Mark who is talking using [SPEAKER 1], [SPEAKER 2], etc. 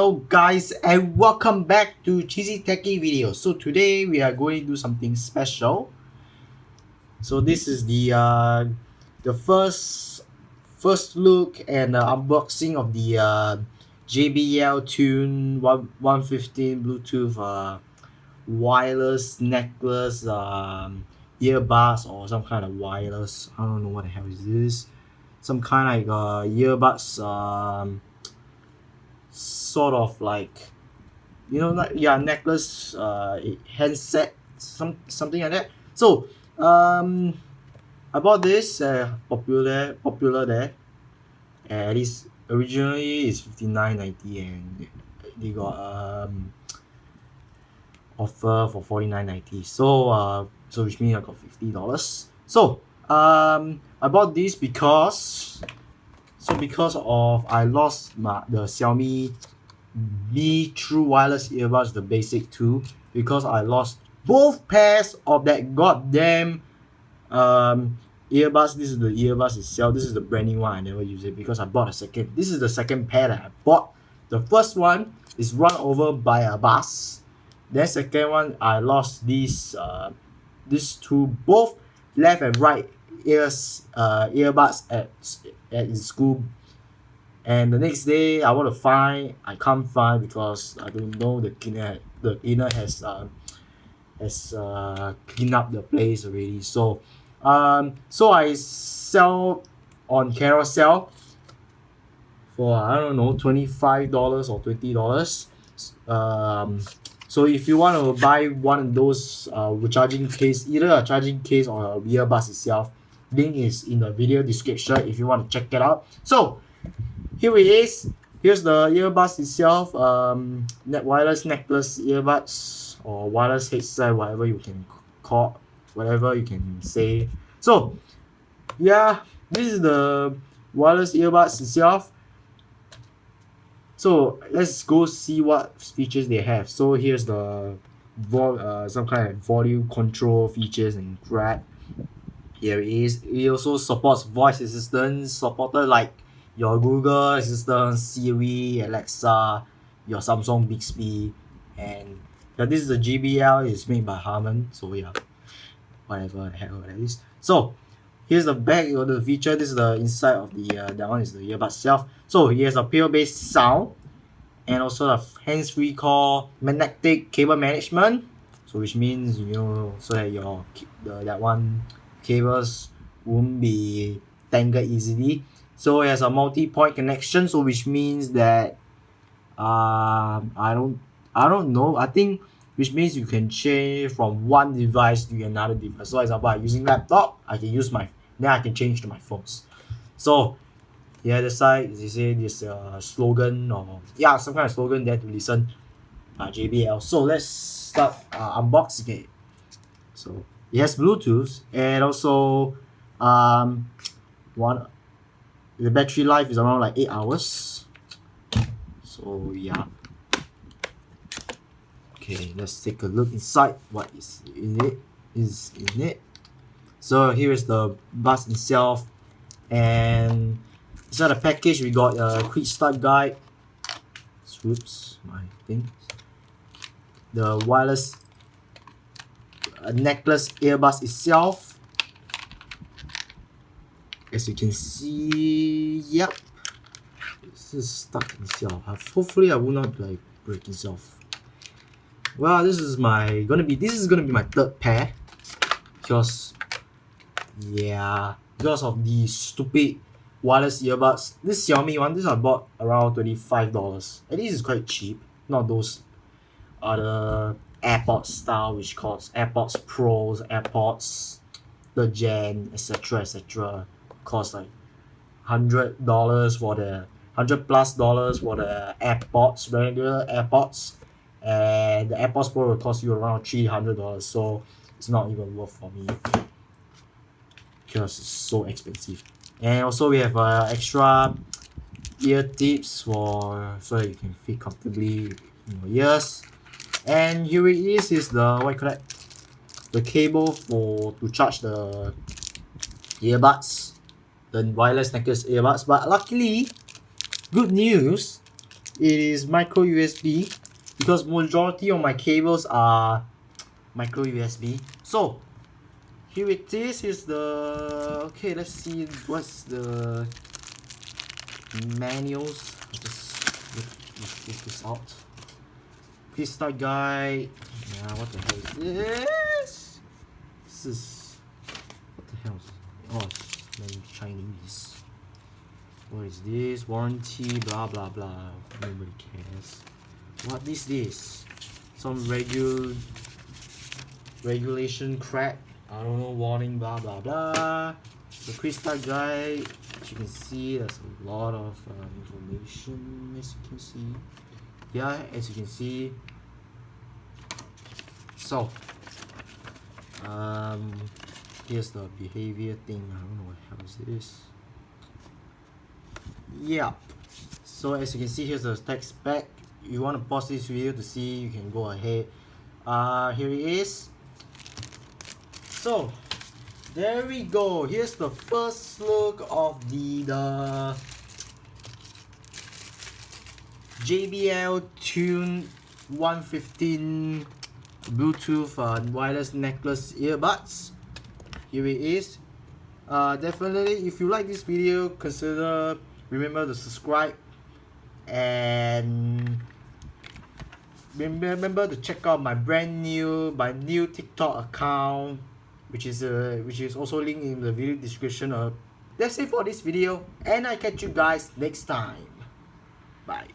[SPEAKER 1] Hello guys and welcome back to Cheesy Techie Video. So today we are going to do something special. So this is the first look and unboxing of the JBL TUNE115 Bluetooth wireless necklace earbuds or some kind of wireless. I don't know what the hell is this. Some kind of earbuds sort of like, you know, like, yeah, necklace handset, something like that. So I bought this popular there, and it's originally is $59.90 and they got offer for $49.90. So which means I got $50. So I bought this because of I lost the Xiaomi Mi True Wireless earbuds, the basic 2, because I lost both pairs of that goddamn earbuds. This is the earbuds itself. This is the brand new one. I never use it because I bought a second. This is the second pair that I bought. The first one is run over by a bus. Then second one I lost these two, both left and right earbuds at school, and the next day I want to find, I can't find because I don't know the cleaner has cleaned up the place already. So I sell on Carousel for, I don't know, $25 or $20. So if you want to buy one of those charging case, either a charging case or a earbuds itself, link is in the video description if you want to check it out. So here it is. Here's the earbuds itself, wireless necklace earbuds or wireless headset, whatever you can call, whatever you can say. So yeah, this is the wireless earbuds itself. So let's go see what features they have. So here's the some kind of volume control features and crap. Here it is. It also supports voice assistants, supported like your Google Assistant, Siri, Alexa, your Samsung Bixby, and yeah, this is the JBL. It's made by Harman. So yeah, whatever the hell that is. So here's the back of the feature. This is the inside of the that one is the earbud itself. So he has a pure-based sound and also a hands-free call magnetic cable management. So which means, you know, so that your that one cables won't be tangled easily. So it has a multi-point connection. So which means that I don't know. I think which means you can change from one device to another device. So, for example, I'm using laptop, I can use then I can change to my phones. So, yeah, the side they say this slogan or some kind of slogan there to listen. JBL. So let's start unboxing it. So it has Bluetooth and also the battery life is around like 8 hours. So yeah. Okay, let's take a look inside what is in it. So here is the bus itself, and inside the package we got a quick start guide. Oops, my thing. The wireless necklace earbuds itself. As you can see, yep, this is stuck itself. Hopefully I will not like break itself. Well, this is gonna be my third pair, because of the stupid wireless earbuds. This Xiaomi one, this I bought around $25. And this is quite cheap, not those other AirPods style which cost AirPods Pros, AirPods the Gen, etc. cost like $100 for the $100+ for the AirPods, regular AirPods. And the AirPods Pro will cost you around $300, so it's not even worth for me because it's so expensive. And also we have extra ear tips so that you can fit comfortably in your ears. And here it is the the cable to charge the earbuds, the wireless necklace earbuds. But luckily, good news, it is micro USB, because majority of my cables are micro USB. So here it is. Here's the, okay, let's see what's the manuals. Let's get this out. Please start guide. Yeah, what the hell is this? This is, what the hell? Oh, it's in Chinese. What is this? Warranty, blah blah blah. Nobody cares. What is this? Some regulation crap. I don't know, warning, blah blah blah. The quick start guide. As you can see, there's a lot of information. As you can see, yeah, as you can see. So, here's the behavior thing. I don't know what the hell is this. Yeah. So as you can see, here's the text spec. You want to pause this video to see, you can go ahead. Here it is. So there we go. Here's the first look of the JBL TUNE115 Bluetooth wireless necklace earbuds. Here it is. Definitely, if you like this video, remember to subscribe, and remember to check out my new TikTok account, which is also linked in the video description. That's it for this video, and I catch you guys next time. Bye.